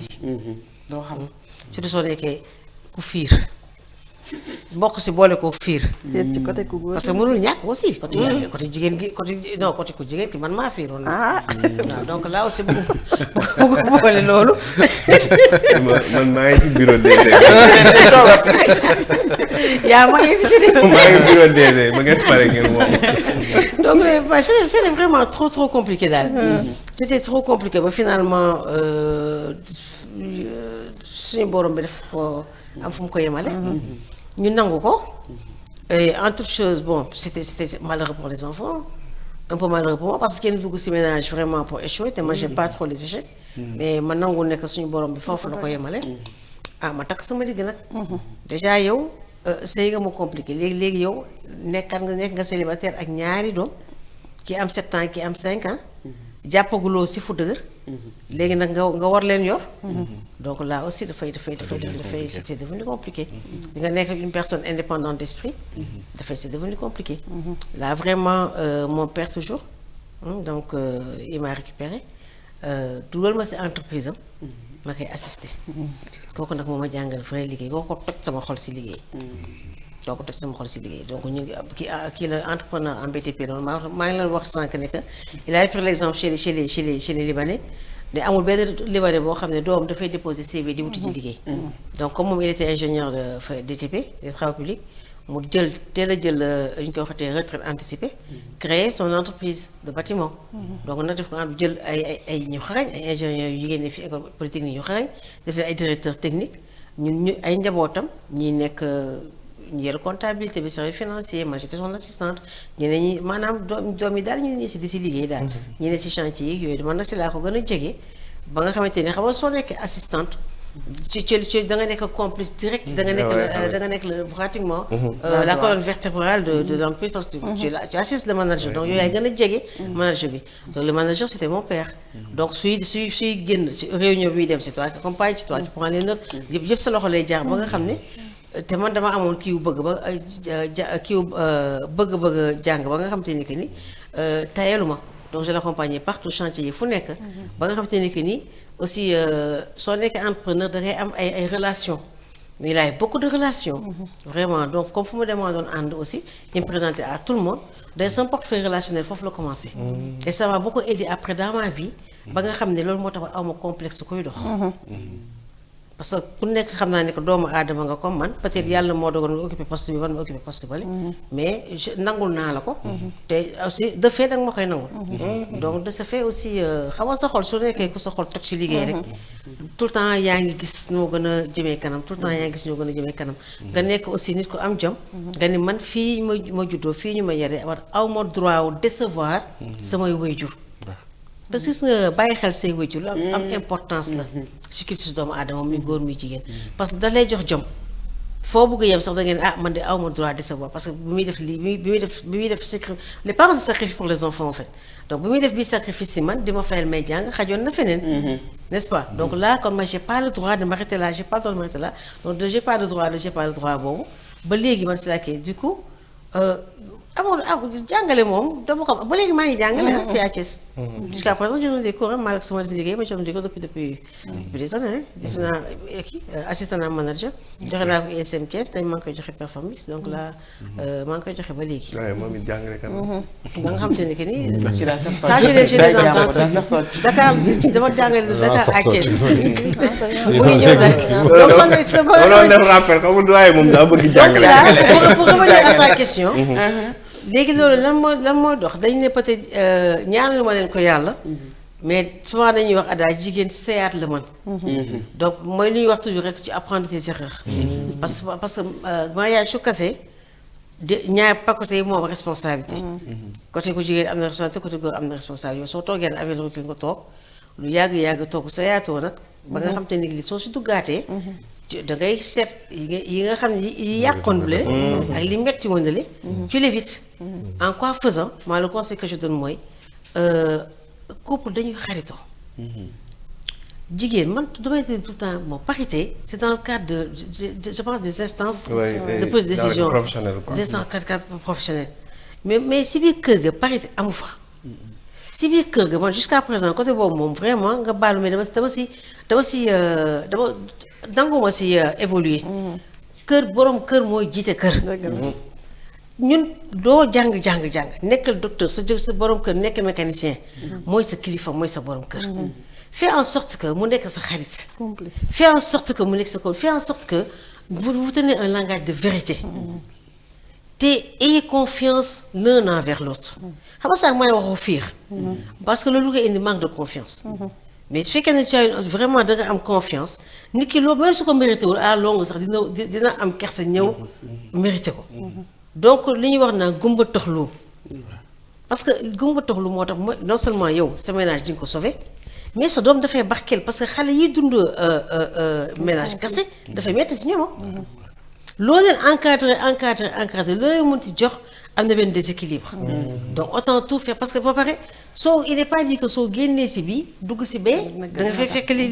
metti doo xam. surtout soo nekkee ku fiir bokk si boole ko fiir ci côté ku góor parce que mënul ñàkk aussi côté jigéen gi côté ku jigéen ki man maa fiiroon na waaw donc là aussi bëgg boole loolu man maa ngi ci bureau DG. yaa ma invité de maa ngi bureau DG ma ngeen pare ngeen wax. donc c'était vraiment trop compliqué daal c'était trop compliqué ba finalement suñu borom bi def ko am fu mu ko yemale ñu nangu ko et en toute chose bon c'était malheureux pour les enfants un peu malheureux pour moi parce que kenn dugg si ménage vraiment pour échouer te moi j'aime pas trop les échecs mais ma nangu nekk suñu borom bi foofu la ko yemale ma takk sama digg nag déjà yow sëy nga mu compliqué léegi yow nekk nga célibataire ak ñaari doom ki am 7 ans ki am 5 ans jàppaguloo si fu dëgër léegi nag nga war leen yor donc là aussi dafay c'est devenu compliqué di nga nekk une personne indépendante d'esprit c'est devenu compliqué là vraiment mon père toujours donc il m'a récupéré dugal ma si entreprise am ma koy assister kooku nag moo ma jàngal vrai liggéey boo ko toj sama xol si liggéey donc ñu ngi kii la entrepreneur en BTP noonu maa ngi leen wax sànq ne que il a pris l'exemple chez les Libanais ne amul benn Libanais boo xam ne doom dafay déposer CV di wuti ci liggéey donc comme moom il était ingénieur de DTP des travaux publics mu teel a jël ñu koy waxatee retraite anticipée créer son entreprise de bâtiment donc nag def ko jël ay ñu xarañ ay ingénieurs yu jigéen ñi fi école polytechnique ñu xarañ def ay directeur technique ñu ay njabootam ñi nekk ñu yor comptabilité bi service financier man j'étais son assistante ñeneen ñi maanaam doom yi daal ñu ne si di si liggéey daal ñu ne si chantier yi yooyu man na si laa ko gën a jege ba nga xamante ni xam nga soo nekkee assistante ci da nga nekk complice direct da nga nekk pratiquement la colonne vertébrale de l'entreprise parce que tu assistes le manager donc yooyu yaay gën a jege manager bi donc le manager c'était mon père donc suy génn si réunion bi dem c'est toi qui accompagne c'est toi qui prends les notes yëpp sa loxo lay jaar ba nga xam ne te man dama amoon kii wu bëgg jàng ba nga xam te ni que ni tayalu ma donc je l'accompagnais partout chantier yi fu nekk ba nga xam te ni que ni aussi soo nekkee entrepreneur da ngay am ay relations mais il a beaucoup de relations vraiment donc comme fu ma demandoon ànd aussi il me présentait à tout le monde day sama portefeuille relationnel foofu la commencé et ça m'a beaucoup aidé après dans ma vie ba nga xam ne loolu moo tax aw ma complexe koy dox parce que ku nekk xam naa ne que doomu aadama nga comme man peut-être yàlla moo dogal nga occupé poste bi man ma occupé poste bale mais nangul naa la ko te aussi de fait danga ma koy nangul donc de ce fait aussi xaw a sa xol su nekkee ku sa xol toj ci liggéey rek tout le temps yaa ngi gis ñoo gën a jëmee kanam tout le temps yaa ngi gis ñoo gën a jëmee kanam nga nekk aussi nit ku am jom nga ni man fii ma juddoo fii ñu ma yare war aw ma droit wu décevoir samay waajur parce que gis nga bàyyi xel say waajur la am importance la si culture doomu aadama muy góor muy jigéen parce que da lay jox jom foo bëgg yem sax da ngeen man de awma droit décevoir parce que bi muy def lii bi muy def sacrifice les parents se sacrifient pour les enfants en fait donc bi muy def bii sacrifice si man di ma fayal may jàng xajoon na feneen n'est-ce pas donc là comme moi j'ai pas le droit de m'arrêter là j'ai pas le droit de m'arrêter là donc j'ai pas le droit boobu ba léegi man c'est là que du coup jàngale moom dama ko ba léegi maa ngi jàngale fii à Thiès jusqu'à présent je donne des cours mal ak sama liggéey ma jox des cours depuis des années def naa assistant manager joxe naa ko ISM Thiès tey maa ngi koy joxe Performix donc là maa ngi koy joxe ba léegi moom it jàngale kan ba nga xam te ne que ni ça je l'ai dans Dakar dama jàngale de Dakar à Thiès mu ngi ñëw nag donc soo ne sa loolu def rappel xam nga doyen moom daa bëgg jàngale pour revenir à sa question léegi loolu lan mooy dox dañ ne peut-être ñaanalu ma leen ko yàlla mais souvent dañuy wax adage jigéen seyaat la man donc mooy lu ñuy wax toujours rek ci apprendre tes erreurs parce que mariage su kasee de ñaar pas côté yi moo am responsabilité côté ko jigéen am na responsabilité côté góor am na responsabilité yow soo toogee ne avec le recul nga toog lu yàgg toog seyaatoo nag ba nga xam te ni li soo si duggaatee da ngay seet yi nga xam ne yi yàqoon le ak li metti woon le tu l'évites en quoi faisant moi le conseil que je donne mooy couple dañuy xaritoo jigéen man damay dire tout le temps bon parité c'est dans le cadre de je pense des instances de prise de décision des instances professionnelles mais si biir kër ga parité amu fa si biir kër ga man jusqu'à présent côté boobu moom vraiment nga baalu mais dama danguma si évoluer kër borom kër mooy jiite kër ñun doo jàng nekkal docteur sa borom kër nekk mécanicien mooy sa kilifa mooy sa borom kër fais en sorte que mu nekk sa xarit complice fais en sorte que mu nekk sa ko fais en sorte que vous tenez un langage de vérité te ayez confiance l'un envers l'autre xam nga sax may waxoo fiir parce que loolu nga indi manque de confiance mais su fekkee ne tu as vraiment da nga am confiance nit ki loolu même su ko mérité wul à longue sax dina am kersa ñëw mérité ko donc li ñuy wax naa gumba toxlu parce que gumba toxlu moo tax mooy non seulement yow sa ménage di nga ko sauver mais sa doom dafay barkeel parce que xale yi dund ménage kese dafay metti si ñoom loo leen encadré loo leen mën ci jox am na benn déséquilibre donc autant tout faire parce que ba pare soo il n'est pas dit que soo génnee si bii dugg si bee da nga fay fekk li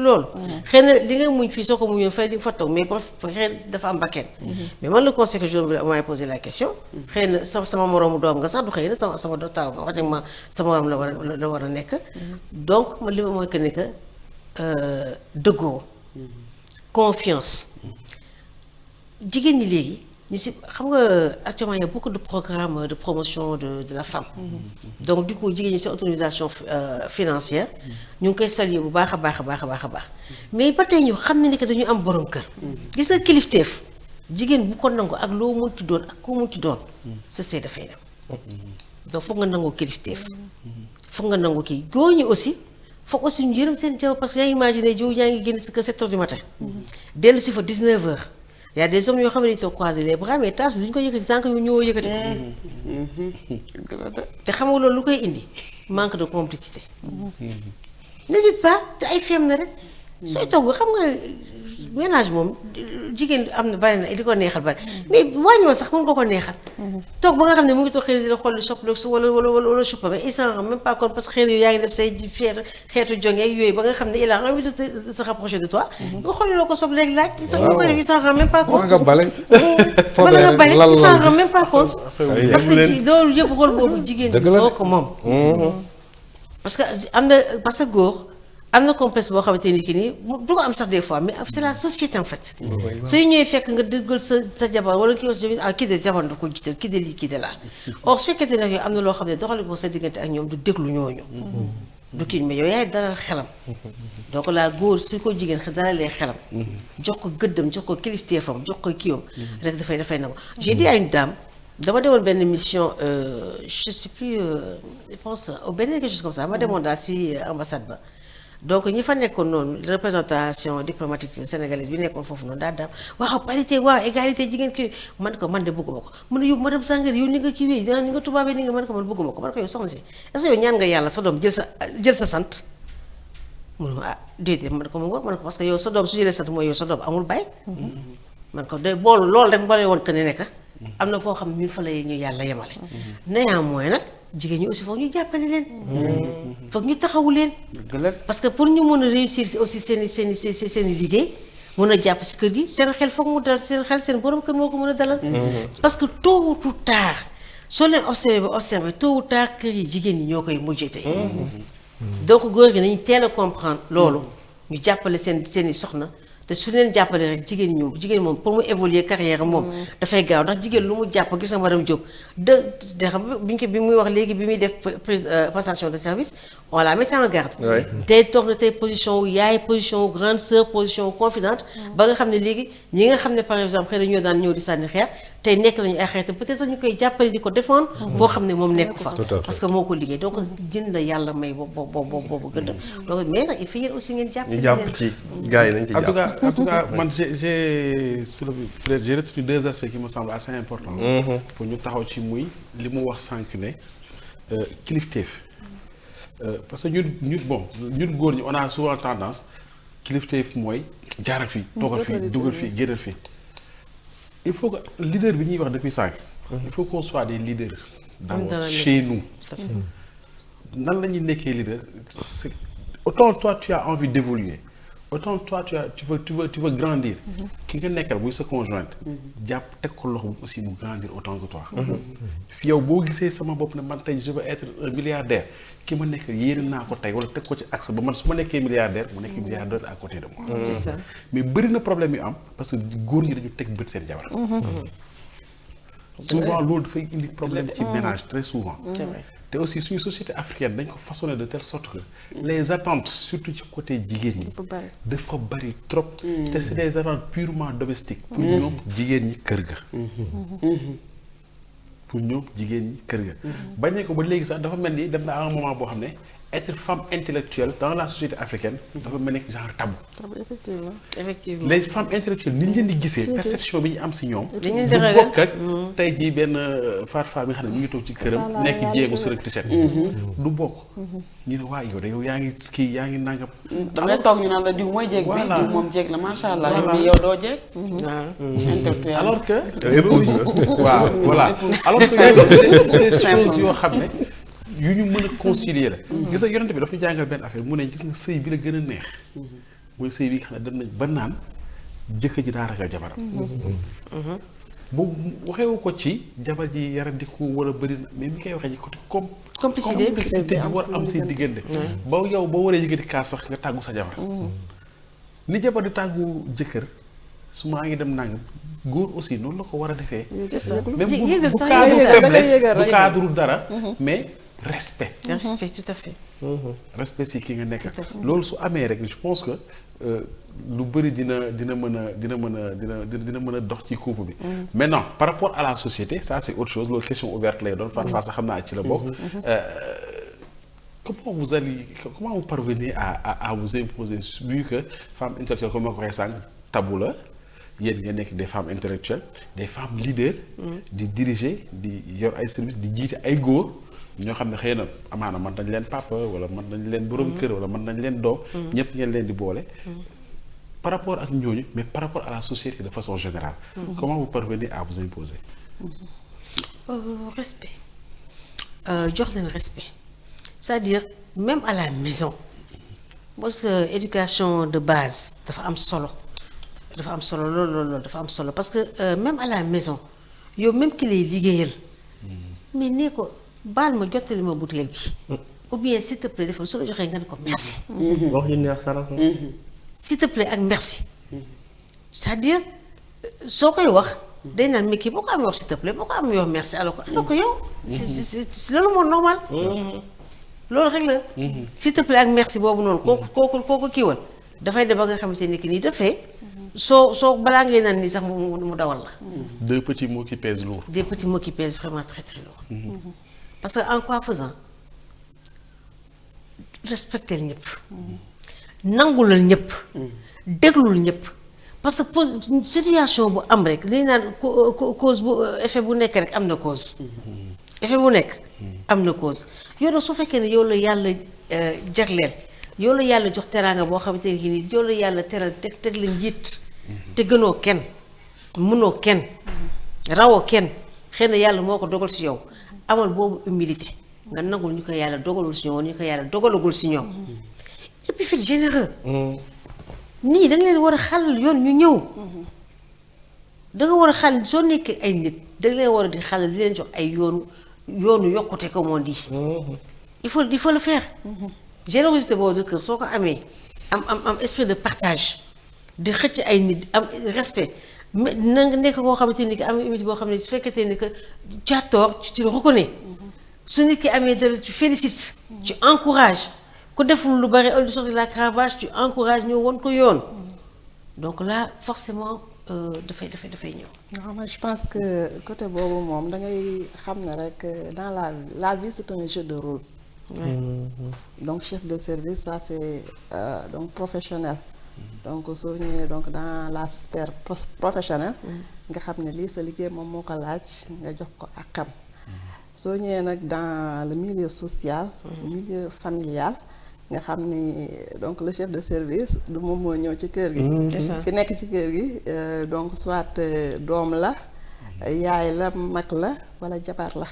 loolu xëy na li nga muñ fii soo ko muñoon fay di fa toog mais xëy dafa am bakkeen mais man le conseil que je m'avais posé la question xëy na sama moroomu doom nga sax du xëy na sama do taw nga wax ma sama morom la war a nekk donc man li ma mooy que ne que dëggoo confiance jigéen ñi léegi ñu si xam nga actuellement il y a beaucoup de programmes de promotion de la femme donc du coup jigéen ñi seen autonomisation financière ñu ngi koy saluer bu baax a baax mais ba tey ñu xam ne ni que dañu am borom kër gis nga kilifteef jigéen bu ko nangu ak loo munti doon ak koo munti doon sa sëy dafay dem donc foog nga nangoo kilifteef foog nga nangu kii góor ñi aussi foog aussi ñu yërëm seen jaww parce que yaa ngi imaginer jow yaa ngi génn si kër 7 heures du matin dellu si fa 19 heures y a des hommes yoo xam ne dañu toog croiser les bras mais tasse bi duñu ko yëkkati tant que ñu ñëwoo yëkkati te xam nga loolu lu koy indi manque de complicité n'hésite pas te ay feem na rek sooy togg xam nga ménage moom jigéen am na bari na di ko neexal bari mais wàññi woon sax mën nga ko neexal toog ba nga xam ne mu ngi toog xëy na di la xool soppleeg su wala suppa mais il s'en rend même pas compte parce que xëy na yow yaa ngi def say xeetu jonge yooyu ba nga xam ne il a envie de se rapprocher de toi nga xool loo ko soppleeg laaj il s'en rend même pas compte wala nga bale il s'en rend même pas compte parce que loolu yëpp rôle boobu jigéen bi moo ko moom parce que am na parce que góor am na complexe boo xamante ni ki nii du ko am sax des fois mais c'est la société en fait sooy ñëwee fekk nga déggal sa jabar wala kii was kii de jabar da ko jiital kii de lii kii de laa or su fekkente ne yow am na loo xam ne doxali ko sa diggante ak ñoom du déglu ñooñu du kii mais yow yaay dalal xelam donc la góor su ko jigéen dalalee xelam jox ko gëddam jox ko kilifteefam jox ko kiiwam rek dafay nangu j'ai dit à une dame dama demoon benn mission je sais plus je pense au Bénin quelque chose comme ça ma demoon daal si ambassade ba donc ñi fa nekkoon noonu représentation diplomatique sénégalaise bi nekkoon foofu noonu daal daam waaw parité waaw égalité jigéen ki man ko man de bëgguma ko mun na yow madame Sangaré yow ni nga kii wee ni nga tubaabee ni nga man ko man bëgguma ko man ko yow soxna si est-ce que yow ñaan nga yàlla sa doom jël sa sant mun ah déedéet man ko parce que yow sa doom su jëlee sant mooy yow sa doom amul bàyyi man ko de boolu loolu rek ma woon que ne nekk am na foo xam ne ñun fa lay ñu yàlla yemale néanmoins nag jigéen ñi aussi foog ñu jàppale leen foog ñu taxawu leen parce que pour ñu mën a réussir aussi seen liggéey mën a jàpp si kër gi seen xel foog mu dal seen xel seen borom kër moo ko mën a dalal parce que tôt ou tard soo leen observé tôt ou tard kër yi jigéen ñi ñoo koy mujjete donc góor gi nañu teel a comprendre loolu ñu jàppale seen i soxna te su leen jàppale rek jigéen moom pour mu évoluer carrière moom dafay gaaw ndax jigéen lu mu jàpp gis nga madame Diop de xam bi muy wax léegi bi muy def passation de service on la mettait en garde tey toog na tey position wu yaay position wu grande sœur position wu confidente ba nga xam ne léegi ñi nga xam ne par exemple xëy na ñoo daan ñëw di sànni xeer tey nekk nañu ay xeetam peut-être sax ñu koy jàppale di ko défendre foo xam ne moom nekku fa parce que moo ko liggéey donc jën la yàlla may boobu gëddam donc mais nag il faut yéen aussi ngeen jàpp ci gars yi nañ ci jàpp en tout cas man j'ai retenu deux aspects qui me semblent assez importants pour ñu taxaw ci muy li mu wax sànq ne kilifteef parce que ñun góor ñi on a souvent tendance kilifteef mooy jaaral fii toogal fii dugal fii génnal fii il faut que leader bi ñuy wax depuis sànq il faut qu'on soit des leaders d'abord chez nous nan la ñuy nekkee leader c'est autant toi tu as envie d'évoluer autant toi tu veux grandir. ki nga nekkal muy sa conjointe. jàpp teg ko loxo aussi mu grandir autant que toi. yow boo gisee sama bopp ne man tey je veux être un milliardaire ki ma nekk yéene naa ko tey wala teg ko ci axe ba man su ma nekkee milliardaire mu nekk milliardaire à côté de moi. c'est ça. mais bëri na problème yu am parce que góor ñi dañu teg bët seen jabar. souvent loolu dafay indi problème ci ménage très souvent. c'est vrai. te aussi suñu société africaine dañ ko façonné de telle sorte que les attentes surtout ci côté jigéen ñi dafa bari trop. te c'est des attentes purement domestiques. pour ñoom jigéen ñi kër ga. pour ñoom jigéen ñi kër ga. bañee ko ba léegi sax dafa mel ni dem na à un moment boo xam ne être femme intellectuelle dans la société africaine dafa mel ni genre tabou. effectivement les femmes intellectuelles ni ñu leen di gisee perception bi ñu am si ñoom. dañuy du bokk ak tey jii benn femme yi xam ne mu ngi toog ci këram. nekk jéegu sërëg tiset du bokk. ñu ne waa yow de yow yaa ngi kii yaa ngi nangam. da ngay toog ñu naan la diw mooy jéeg bi diw moom jéeg la macha allah. yow doo jéeg. intellectuel alors que. waaw voilà alors que yooyu c'est des choses yoo xam ne. yu ñu mën a concilier la. gis nga yonent bi daf ñu jàngal benn affaire mu ne gis nga sëy bi la gën a neex. mooy sëy bi nga xam ne dem nañ ba naan jëkkër ji daa ragal jabaram. boobu waxewu ko ci jabar ji yarandiku wala bëri na mais mi koy waxee ci côté complicité bi war am seen diggante. ba yow boo waree yëkkati kaas sax nga tàggu sa jabar. ni jabar di tàggu jëkkër su maa ngi dem nangam góor aussi noonu la ko war a defee. même bu cadre faiblesse bu cadre dara mais. respect tout à fait. respect si ki nga nekk. loolu su amee rek je pense que lu bëri dina mën a dox ci couple bi. maintenant par rapport à la société ça c'est autre chose loolu question ouverte lay doon. parfois sax xam naa ci la bokk. comment vous parvenez à vous imposer vu que femme intellectuelle comme ma ko waxee sànq tabou la yéen nga nekk des femmes intellectuelles des femmes leaders. di diriger di yor ay services di jiite ay góor. ñoo xam ne xëy na amaana mën nañ leen papa wala mën nañ leen borom kër wala mën nañ leen doom. ñëpp ngeen leen di boole. par rapport ak ñooñu mais par rapport à la société de façon générale. comment vous parvenez à vous imposer. Respect jox leen respect c'est-à-dire même à la maison parce que éducation de base dafa am solo loolu dafa am solo parce que même à la maison yow même ki lay liggéeyal mais nee ko. baal ma jottali ma butéel bi. ou bien s'il te plaît defal su la joxee nga ne ko merci. wax ju neex sarax. s'il te plaît ak merci. c'est-à-dire soo koy wax. day naan mais kii boo ko amee wax s'il te plaît boo ko amee wax merci alors que yow. si loolu moo normal. loolu rek la. s'il te plaît ak merci boobu noonu. kooku kiiwal dafay dem ba nga xamante ni que nii dafay. soo balaa ngay naan nii sax mu dawal la. deux petits mots qui pèsent lourd. des petits mots qui pèsent vraiment très très lourd. parce que en quoi faisant respecter ñëpp. nangulal ñëpp. déglul ñëpp parce que situation bu am rek li ñu naan cause bu effet bu nekk rek am na cause. effet bu nekk am na cause yow de su fekkee ne yow la yàlla jagleel yow la yàlla jox teraanga boo xamante ne nii yow la yàlla teral teg la njiit. te gënoo kenn mënoo kenn rawoo kenn xëy na yàlla moo ko dogal si yow. amal boobu humilité nga nangul ñu ko yàlla dogalul si ñoom ñu ko yàlla dogalagul si ñoom et puis faites généreux. nii da nga leen war a xàllal yoon ñu ñëw. da nga war a xàll soo nekkee ay nit da nga leen war a di xàllal di leen jox ay yoonu yokkute comme on dit. il faut le faire. générosité boobu de cœur soo ko amee am esprit de partage di xëcc ay nit am respect. mais na nga nekk koo xamante ni que am humilité boo xam ne su fekkee ni que tu as tort tu le reconnais su nit ki amee dara tu félicites tu encourages ku deful lu bari au lieu de sortir la cravache tu encourages ñëw won ko yoon donc là forcément dafay ñëw. non mais je pense que côté boobu moom da ngay xam ne rek dans la vie c'est un jeu de rôle. donc chef de service ça c'est donc professionnel. donc soo ñëwee donc dans la sphère professionnelle nga xam ne lii sa liggéey moom moo ko laaj nga jox ko akam. soo ñëwee nag dans le milieu social. milieu familial nga xam ni donc le chef de service du moom moo ñëw ci kër gi. ki nekk ci kër gi donc soit doom la yaay la mag la wala jabar la.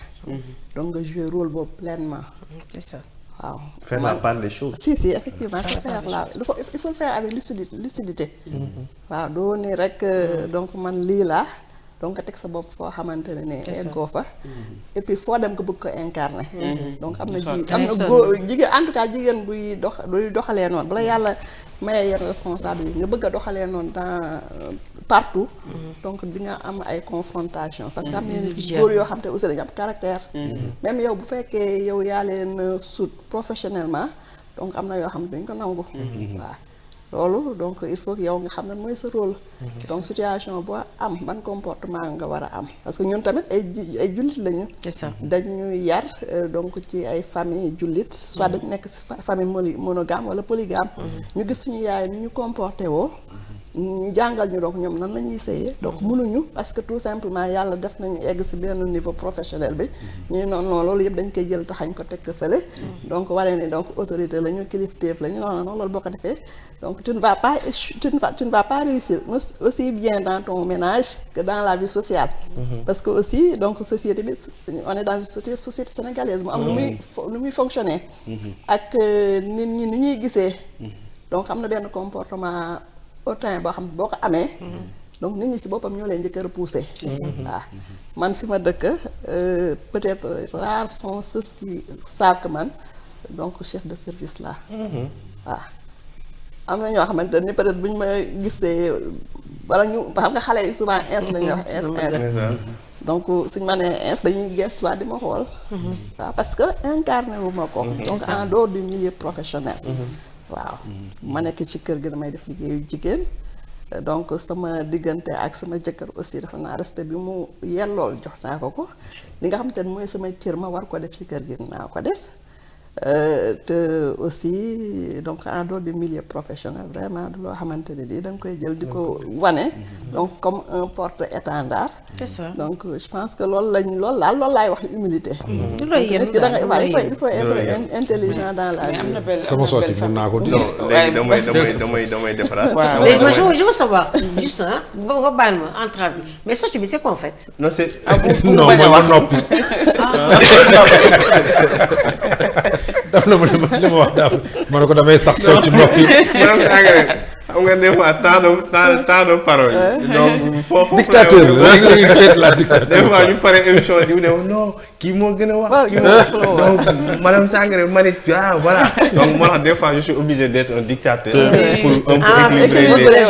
donc nga jouer rôle boobu pleinement. c'est ça. waaw. faire la part des choses. si effectivement il faut le faire avec lucidité. waaw doo ne rek donc man lii laa donc nga teg sa bopp foo xamante ne eggoo fa. et puis foo dem nga bëgg ko incarner. donc am na góor jigéen en tout cas jigéen buy doxalee noonu bala yàlla maye yenn responsable yi nga bëgg a doxalee noonu dans partout. donc di nga am ay confrontation parce que am na góor yoo xam te aussi dañu am caractère. même yow bu fekkee yow yaa leen sut professionnellement donc am na yoo xam ne dañ ko nangu. waaw loolu donc il faut que yow nga xam ne mooy sa rôle. donc situation boo am ban comportement nga war a am parce que ñun tamit ay jullit lañu. dañu yar donc ci ay famille jullit soit dañu nekk ci famille monogame wala polygame. ñu gis suñu yaay ni ñu comporté woo. ñu jàngal ñu donc ñoom nan la ñuy sëyee donc mënuñu parce que tout simplement yàlla def nañu egg ci benn niveau professionnel bi ñuy noonu loolu yëpp dañ koy jël taxañ ko teg ko fële donc waree ni donc autorité la ñu kilifteef la ñu non loolu boo ko defee donc tu ne vas pas réussir aussi bien dans ton ménage que dans la vie sociale. Parce que aussi donc société bi on est dans une société sénégalaise mu am nu muy fonctionner ak nit ñi ni ñuy gisee donc am na benn comportement autant boo xam ne boo ko amee. donc nit ñi ci boppam ñoo leen njëkk a repousser. waaw man fi ma dëkk peut-être rares sont ceux qui savent que man donc chef de service là. waaw am na ñoo xamante ni peut-être bu ñu ma gisee wala ñu xam nga xale yi souvent ins la ñuy wax ins. donc suñu ma nee ins dañuy gestuwaat di ma xool. waaw parce que incarné wu ma ko. donc en dehors du milieu professionnel. waaw ma nekk ci kër gi damay def liggéeyu jigéen donc sama diggante ak sama jëkkër aussi dafa naa respect bi mu yellool jox naa ko li nga xamante ne mooy sama cër ma war ko def ci kër gi naa ko def te aussi donc en dehors du milieu professionnel vraiment du loo xamante ne da nga koy jël di ko wane donc comme un porte-étendard. c'est ça donc je pense que loolu laay wax humilité. du looy yéen il faut être intelligent dans la vie. sama sotti mën naa ko di. léegi damay defaraat. mais moi je veux savoir juste nga baal ma entrave bi mais sotti bi c'est quoi en fait. non c'est. non mooy ma noppi. daf na ma li ma wax daal ma ne ko damay sax soo ci noppi. xam nga des fois temps de parole. donc foofu dictateur la léegi fait la dictature. des fois ñu pare émission di ne non kii moo gën a wax. donc madame Sangaré ma ne voilà. donc moo tax des fois je suis obligé d'être un dictateur. pour un peu équilibrer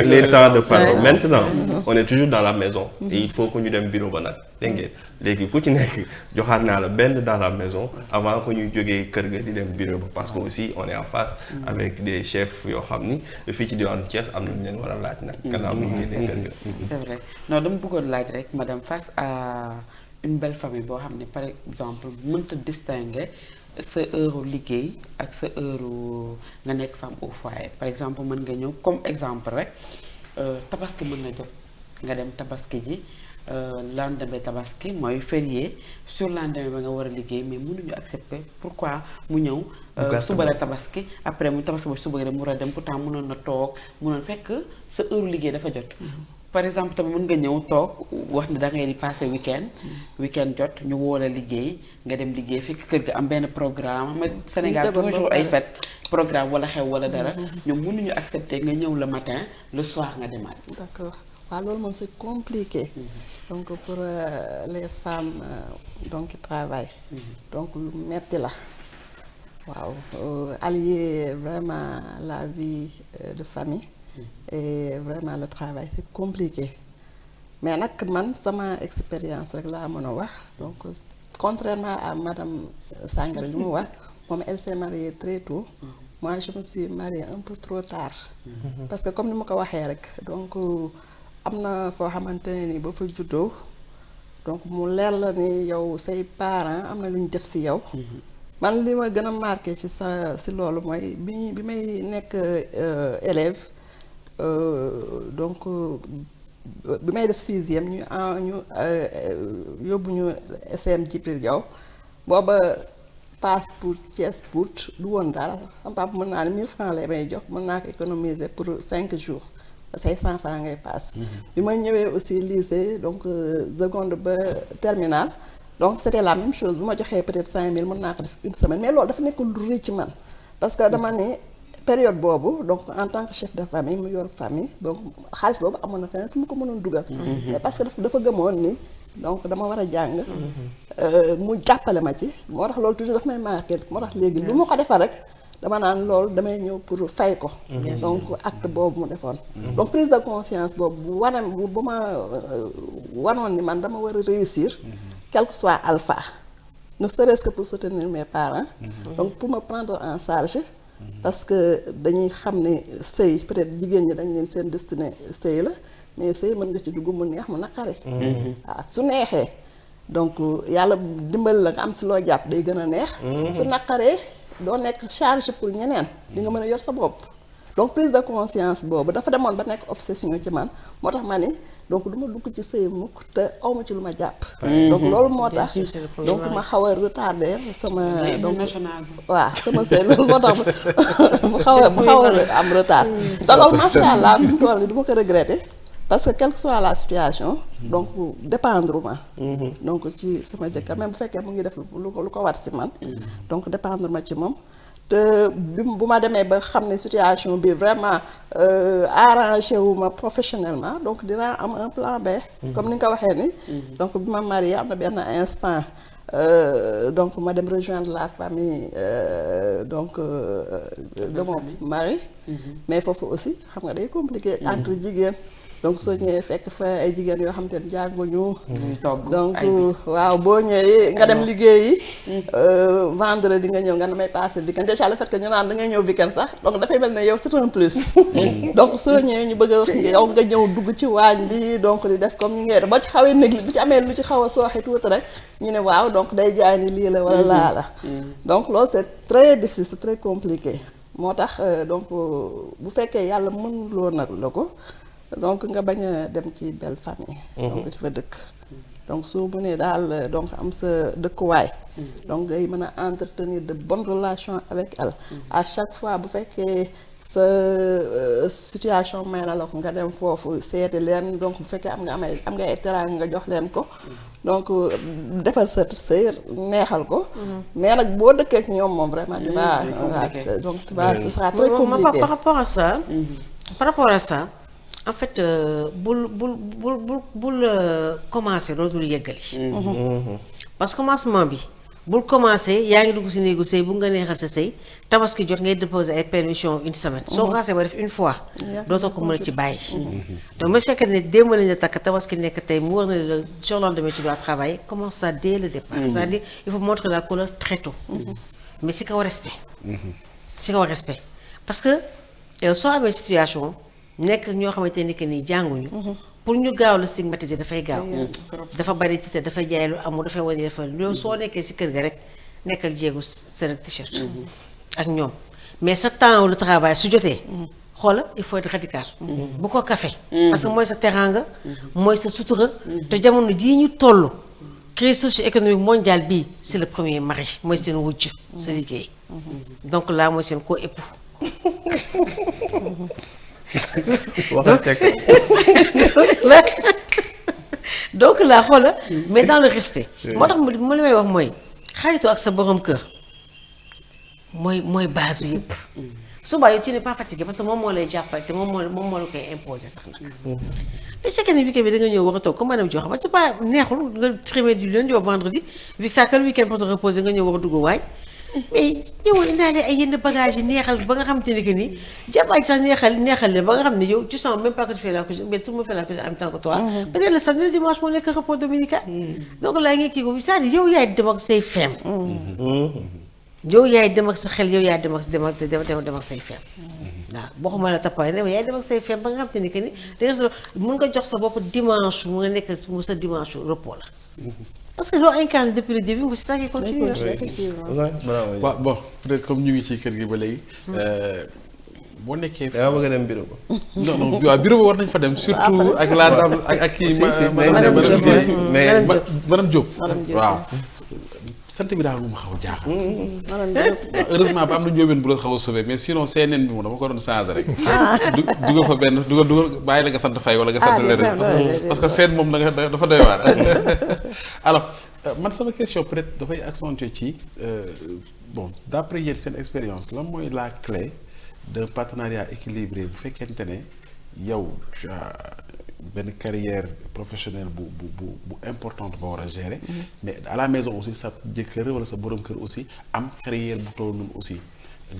les temps de parole. Maintenant on est toujours dans la maison. et il faut que ñu dem bureau ba nag dégg ngeen léegi ku ci nekk joxaat naa la benn dans la maison avant que ñuy jógee kër ga di dem bureau ba parce que aussi on est en face avec des chefs yoo xam ni fii ci diwaanu Thiès am na ñu leen war a laaj nag. gannaaw bu ñu génnee kër ga. c'est vrai non dama bëggoon laaj rek madame face à une belle famille boo xam ne par exemple mënta distinguer sa heure liggéey ak sa heure nga nekk femme au foyer par exemple mën nga ñëw comme exemple rek tabaski mën na jot nga dem tabaski ji. lendemain tabaski mooy férié sur lendemain ba nga war a liggéey mais mënuñu accepter pourquoi mu ñëw suba la tabaski après mu tabaski ba suba dem mu war a dem pourtant mënoon na toog mënoon fekk sa heure liggéey dafa jot par exemple tamit mën nga ñëw toog wax ne da ngay di passer week-end jot ñu woo la liggéey nga dem liggéey fekk kër ga am benn programme ma Sénégal toujours ay fête programme wala xew wala dara ñoom mënuñu accepter nga ñëw le matin le soir nga demaat. D'accord. waaw loolu moom c'est compliqué. donc pour les femmes donc qui travaillent. donc lu metti la. waaw allier vraiment la vie de famille. et vraiment le travail c'est compliqué. mais nag man sama expérience rek laa mën a wax donc contrairement à madame Sangaré li mu wax moom elle s'est mariée très tôt. moi je me suis mariée un peu trop tard. parce que comme ni ma ko waxee rek donc. am na foo xamante ne ni ba fa juddoo donc mu leer la ni yow say parents am na lu ñu def ci yow. man li ma gën a marqué ci loolu mooy bi may nekk élève donc bi may def 6e ñu yóbbu ñu SM Djibril Diaw booba passe pour Thiès Pout du woon dara am papa mën naa ne 1000 francs lay may jox mën naa ko économiser pour 5 jours. 500 francs ngay passe. bi ma ñëwee aussi lycée donc seconde ba terminale donc c'était la même chose bu ma joxee peut-être 5000 mën naa ko def une semaine mais loolu dafa nekk lu rëy ci man parce que dama ne période boobu donc en tant que chef de famille mu yor famille donc xaalis boobu amoon na feneen fu mu ko mënoon dugal mais parce que dafa gëmoon ni donc dama war a jàng mu jàppale ma ci moo tax loolu toujours daf may marqué moo tax léegi lu ma ko defal rek dama naan loolu damay ñëw pour fay ko donc acte boobu mu defoon donc prise de conscience boobu bu ma wanoon ni man dama war a réussir quel que soit alpha ne serait-ce que pour soutenir mes parents donc pour me prendre en charge parce que dañuy xam ne sëy peut-être jigéen ñi dañ leen seen destiné sëy la mais sëy mën nga ci dugg mu neex mu naqari waaw su neexee donc yàlla dimbali la nga am si loo jàpp day gën a neex su naqaree doo nekk charge pour ñeneen di nga mën a yor sa bopp donc prise de conscience boobu dafa demoon ba nekk obsession ci man moo tax ma ni donc du ma dugg ci sëy mukk te awma ci lu ma jàpp donc loolu moo tax donc ma xaw a retardé sama donc waaw sama sëy loolu moo tax mu xaw a am retard te loolu macha allah fi mu toll ni du ma ko regretter parce que quelle que soit la situation donc dépendre ma donc ci sama jëkkër même bu fekkee mu ngi def lu ko war si man donc dépendre ma ci moom te bu ma demee ba xam ne situation bi vraiment arrangé wu ma professionnellement donc dinaa am un plan B comme ni nga ko waxee ni donc bi ma marié am na benn instant donc ma dem rejoindre la famille donc de mon mari mais foofu aussi xam nga day compliqué entre jigéen donc soo ñëwee fekk fa ay jigéen yoo xam te ne jànguñu donc waaw boo ñëwee nga dem liggéeyi vendredi nga ñëw nga damay passer weekend déjà le fait que ñu naan da ngay ñëw weekend sax donc dafay mel ne yow c'est un plus donc soo ñëwee ñu bëgg a wax yow nga ñëw dugg ci waañ bi donc di def comme ñu ngee ba ci xawee négli bu ci amee lu ci xaw a sooxe tuuti rek ñu ne waaw donc day jaay ni lii la wala laa la donc loolu c'est très difficile c'est très compliqué moo tax donc bu fekkee yàlla mën loo nag la ko donc nga bañ a dem ci belle famille donc di fa dëkk donc soo mënee daal donc am sa dëkkuwaay donc ngay mën a entretenir de bonnes relations avec elle à chaque fois bu fekkee sa situation may na la ko nga dem foofu seeti leen donc bu fekkee am nga ay teraanga nga jox leen ko donc defal sa sëy neexal ko mais nag boo dëkkee ak ñoom moom vraiment tu vas donc tu vas ce sera très compliqué par rapport à ça en fait bul commencer loolu dul yeggali parce que commencement bi bul commencer yaa ngi dugg si néegu sëy bu nga neexal sa sëy tabaski jot ngay déposer ay permission une semaine soo xasee ba def une fois dootoo ko mën a ci bàyyi donc bu fekkee ne démb nañ la takk tabaski nekk tey mu war na la sur le lendemain tu dois travailler commence ça dès le départ c'est-à-dire il faut montrer la couleur très tôt mais si kaw respect parce que soo amee situation nekk ñoo xamante ni que ni jànguñu pour ñu gaaw la stigmatiser dafay gaaw dafa bari ci te dafay jaay lu amul dafay wane dafa loolu soo nekkee si kër ga rek nekkal jéegu seen t-shirt ak ñoom mais sa temps de travail su jotee xoola il faut être radical bu ko kafe parce que mooy sa teraanga mooy sa sutura te jamono jii ñu toll crise socio-économique mondiale bii c'est le premier mari mooy seen wujj sa liggéey donc là mooy seen co-époux donc là xoola mais dans le respect moo tax ma li may wax mooy xaritoo ak sa borom kër mooy base yu yëpp suba yow tu n'es pas fatigué parce que moom moo lay jàppale te moom moo la koy imposer sax nag li fekkee ne week-end bi da nga ñëw war a toog comme madame Dior xam nga c'est pas neexul nga trimé du lundi au vendredi vu que ça que le week-end pour te reposer nga ñëw war a dugg waay mais ñëwoon indaale ay yenn bagages yi neexal ba nga xam te ne que ni jàppaay sax neexal leen ba nga xam ne yow tu sens même pas que tu fais la cuisine mais tout le monde fait la cuisine en même temps que toi peut-être le samedi le dimanche moo nekk repos dominical donc laa ngi kii ko c'est-à-dire yow yaay dem ak say fem yow yaay dem ak sa xel yow yaay dem ak say fem waaw boo xamante ne tappaay ne yaay dem ak say fem ba nga xam te ne que ni danga mën nga jox sa bopp dimanche mu nga nekk mu sa dimanche repos la parce que loo incarné depuis le début c'est ça qui continue. waaw bon peut-être comme ñu ngi ci kër gi ba léegi. boo nekkee. da nga bëgg a dem bureau ba. non waaw bureau ba war nañ fa dem surtout ak la dame ak kii. madame Diop waaw. sant bi daal moom xaw a jaaxal. heureusement ba am na njóobeen bu la xaw a sauvé mais sinon CNN bi moom dama ko doon changé rek. dugal fa benn dugal bàyyi la nga sant Faye wala nga sant leneen parce que seen moom dafa doy waar. alors man sama question peut-être dafay accentuer ci bon d'après yéen seen expérience lan mooy la clé d'un partenariat équilibré bu fekkente ne yow tu as benn carrière professionnelle bu importante ba war a gérer. mais à la maison aussi sa jëkkër wala sa borom kër aussi am carrière bu toll noonu aussi.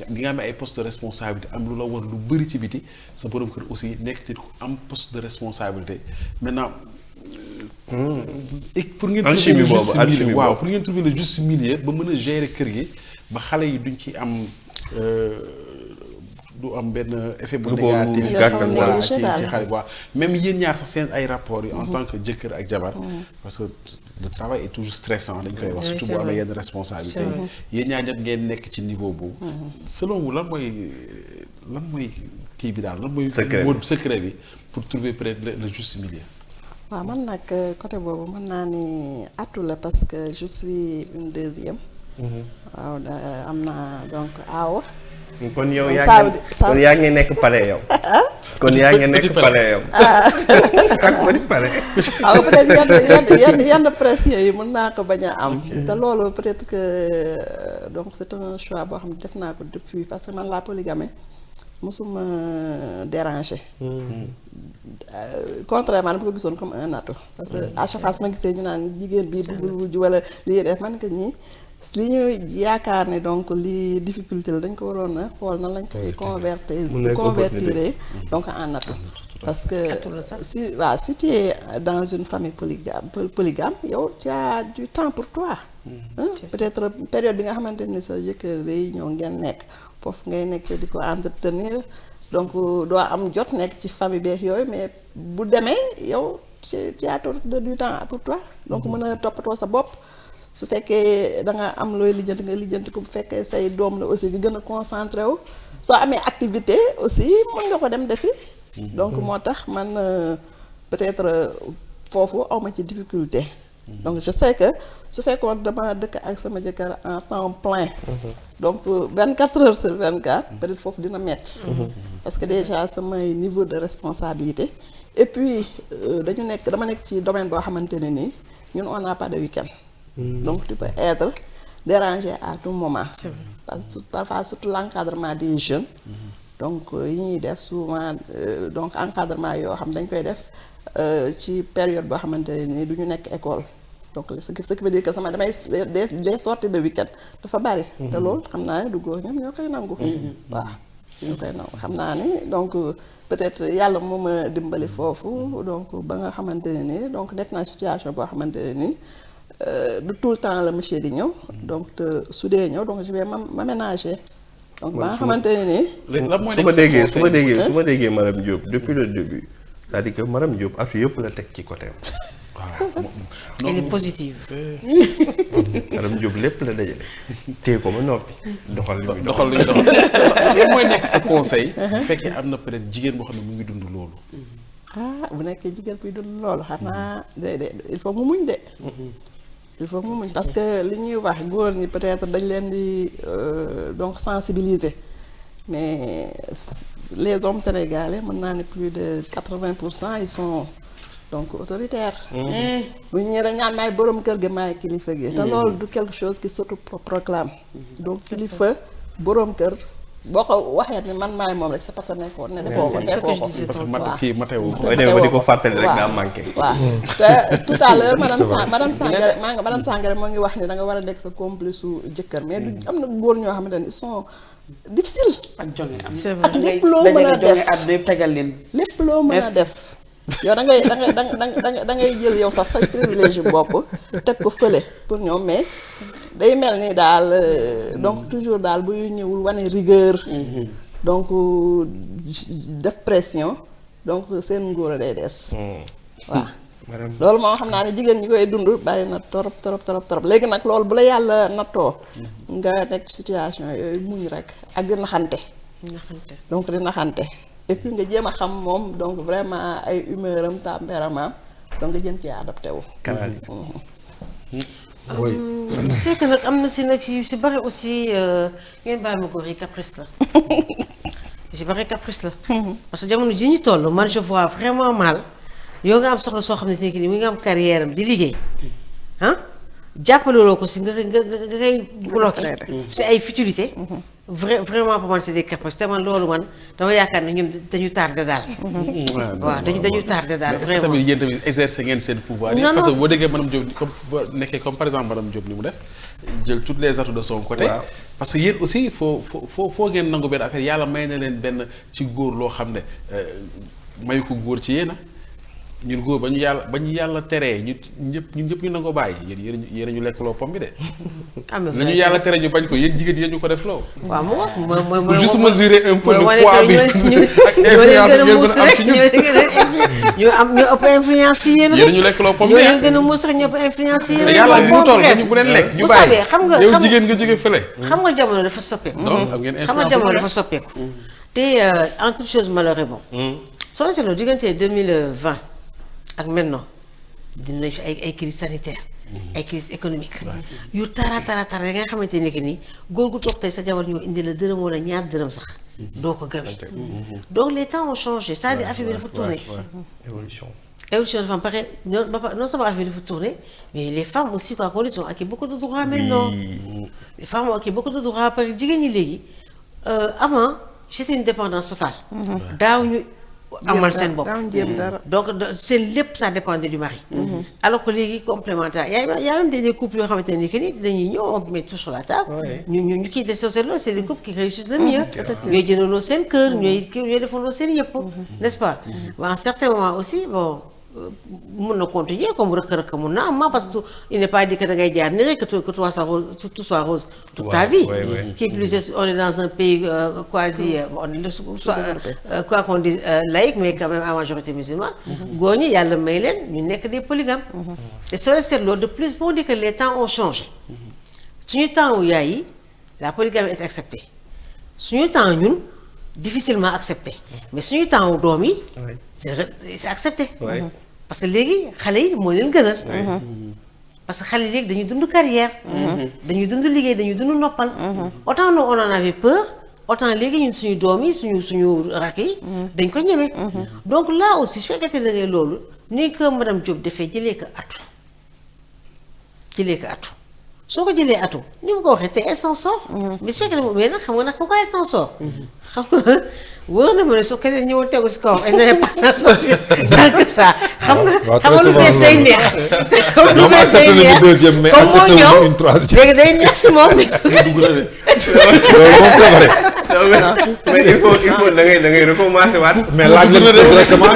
di nga am ay poste de responsabilité am lu la war lu bëri ci biti sa borom kër aussi nekk nit ku am poste de responsabilité maintenant. pour ngeen trouver le juste milieu waaw pour ngeen trouver le juste milieu ba mën a gérer kër gi ba xale yi duñ ci am du am benn effet bu négatif ci xale bi waaw même yéen ñaar sax seen ay rapports yi en tant que jëkkër ak jabar parce que le travail est toujours stressant dañ koy wax surtout bu amee yenn responsabilité yéen ñaar ñëpp ngeen nekk ci niveau boobu selon vous lan mooy kii bi daal lan mooy secret bi pour trouver peut-être le juste milieu. waaw man nag côté boobu mën naa ni atu la parce que je suis une deuxième. waaw am naa donc aaw. kon yow yaa ngi nekk pale yow. kon yaa ngi nekk pale yow. ak petit pale. waaw peut-être yenn pression yi mën naa ko bañ a am. te loolu peut-être que donc c'est un choix boo xam ne def naa ko depuis parce que man la polygamie mosuma déranger. Contrairement dama ko gisoon comme un atout parce que à chaque fois su ma gisee ñu naan jigéen bi bëggul wujj wala lii def man que ñi li ñu yaakaar ne donc li difficulté la dañ ko waroon a xool nan lañ koy convertir donc en atout parce que si tu es dans une famille polygame yow tu as du temps pour toi peut-être période bi nga xamante ni sa jëkkër day ñëw ngeen nekk foofu ngay nekk di ko entretenir donc doo am jot nekk ci famille beex yooyu mais bu demee yow tu as du temps pour toi donc mën a toppatoo sa bopp su fekkee da nga am looy lijjanti nga lijjanti ko bu fekkee say doom la aussi nga gën a concentré wu soo amee activité aussi mën nga ko dem defi donc moo tax man peut-être foofu awma ci difficulté donc je sais que su fekkoon dama dëkk ak sama jëkkër en temps plein donc 24 heures sur 24 peut-être foofu dina metti parce que déjà samay niveau de responsabilité et puis dama nekk ci domaine boo xamante ne nii ñun on n'a pas de week-end donc tu peux être dérangé à tout moment parce que parfois surtout l'encadrement des jeunes donc yi ñuy def souvent donc encadrement yoo xam dañ koy def ci période boo xamante ne nii du ñu nekk école donc ce qui veut dire que sama damay des sorties de week-end dafa bari te loolu xam naa ne du góor ñoom ñoo koy nangu waaw ñoo koy nangu xam naa ne donc peut-être yàlla moo ma dimbali foofu donc ba nga xamante ne nii donc nekk naa situation boo xamante ne nii du tout le temps la monsieur di ñëw donc su dee ñëw donc je vais m'aménager donc ba nga xamante ne nii su ma déggee madame Diop depuis le début c'est-à-dire que madame Diop affaire yëpp la teg ci côté waaw elle est positive. madame Diop lépp la dajale téye ko ba noppi doxal li muy doxal lan mooy nekk sa conseil bu fekkee am na peut-être jigéen boo xam ne mu ngi dund loolu bu nekkee jigéen buy dund loolu xanaa il faut mu muñ de il faut mu muñ parce que li ñuy wax góor ñi peut-être dañ leen di donc sensibiliser mais les hommes sénégalais mën naa ne plus de 80% ils sont donc autoritaires bu ñu dañ naan maay borom kër gi maay kilifa gi te loolu du quelque chose qui s'autoproclame donc kilifa borom kër boo ko waxee ne man maay moom rek c'est parce que nekkoon ne defoo ko parce que kii Mathéo booy demee ba di ko fàttali rek daa manqué waaw te tout à l'heure madame Sangaré moo ngi wax ni da nga war a nekk sa complice su jëkkër mais du am na góor ñoo xamante ne ils sont difficiles ak jonge am ak lépp loo mën a def tegal leen lépp loo mën a def yow da ngay jël yow sax sa privilège bopp teg ko fële pour ñoom mais day mel ni daal donc toujours daal bu ñëwul wane rigueur donc def pression donc seen ngóor a day des waaw loolu moo xam naa ne jigéen ñi koy dund bari na torop léegi nag loolu bu la yàlla nattoo nga nekk situation yooyu muñ rek ak di naxante donc di naxante et puis nga jéem a xam moom donc vraiment ay humeur am tempérament donc nga jëm ci adapté wu oui c'est que nag am na si nag yu si bari aussi ngeen baal ma góor yi caprice la si bari caprice la parce que jamono ji ñu toll man je vois vraiment mal yow nga am soxla soo xam ne ni mu nga am carrière am di liggéey jàppaloo ko si nga ngay bloqué si ay futilité vraiment pour man c'est des capacités man loolu man dama yaakaar ne ñoom dañu tardé daal waaw dañu tardé daal vraiment tamit yéen tamit exercer ngeen seen pouvoir yi parce que boo déggee madame Diop comme boo nekkee comme par exemple madame Diop ni mu def jël toutes les atouts de son côté parce que yéen aussi foo ngeen nangu benn affaire yàlla may na leen benn ci góor loo xam ne mayu ko góor ci yéen ñun góor ba ñu yàlla teree ñun ñëpp ñu nangoo bàyyi yéen ñu lekk loo pom bi de. am na ñu yàlla tere ñu bañ ko yéen jigéen yéen ñu ko def loo. waaw mooy juste mesurer un peu le poids bi ak influence bi ñu ëpp influence yi yéen ñu lekk loo pom bi ñoo gën a muus rek ñu ëpp influence yi yéen. te yàlla bi mu toll ñu bu leen lekk ñu bàyyi xam nga yow jigéen nga jóge fële. xam nga jamono dafa soppeeku. xam nga jamono dafa soppeeku. te en toute chose malheureusement. soo seetloo diggante 2020 ak maintenant dinañ fi ay crise sanitaire ay crise économique yu tara nga xamante ni que ni góor gu toog tey sa jabar ñoo indi la dërëm wala ñaar dërëm sax doo ko gëmee donc les temps ont changé c'est-à-dire affaire bi dafa tourné évolution dafa am pare non seulement affaire bi dafa tourné mais les femmes aussi par contre ont acquis beaucoup de droits maintenant les femmes ont acquis beaucoup de droits parce que jigéen ñi léegi avant c'était une dépendance totale daaw ñu amal seen bopp donc seen lépp ça dépendait du mari alors que léegi complémentaire y a même des couples yoo xamante ne que ni dañuy ñëw on met tout sur la table ñu kii des sociétés c'est les couples qui réussissent le mieux ñooy jëndandoo seen kër ñooy defandoo seen yëpp n'est-ce pas à un certain moment aussi bon mun na continuer comme rëkk-rëkk mun na am parce que il n'est pas dit que da ngay jaar ni rek que tout soit rose toute ta vie qui plus est on est dans un pays quasi quoi qu'on dise laïque mais quand même à majorité musulmane góor ñi yàlla may leen ñu nekk des polygames et soo leen seetloo de plus boo di que les temps ont changé suñu temps wu yaay yi la polygamie est acceptée suñu temps ñun difficilement accepté mais suñu temps wu doom yi c'est accepté parce que léegi xale yi moo leen gënal parce que xale yi léegi dañuy dund carrière dañuy dund liggéey dañuy dund noppal autant nous on en avait peur autant léegi ñun suñu doom yi suñu rakk yi dañ ko ñeme donc là aussi su fekkee da ngay loolu ni ko madame Diop defee jëlee ko atu soo ko jëlee atu ni mu ko waxee te elle s'en sort mais su fekkee ne mais nag xam nga nag pourquoi elle s'en sort xam nga wóor na ma ne su keneen ñëwoon tegu si kawam elle n'allait pas s'en sortir tant que ça xam nga lu bees day neex lu bees day neex comme moo ñëw léegi day neex si moom mais su ko dugg mais il faut da ngay recommencer waat mais laaj leen directement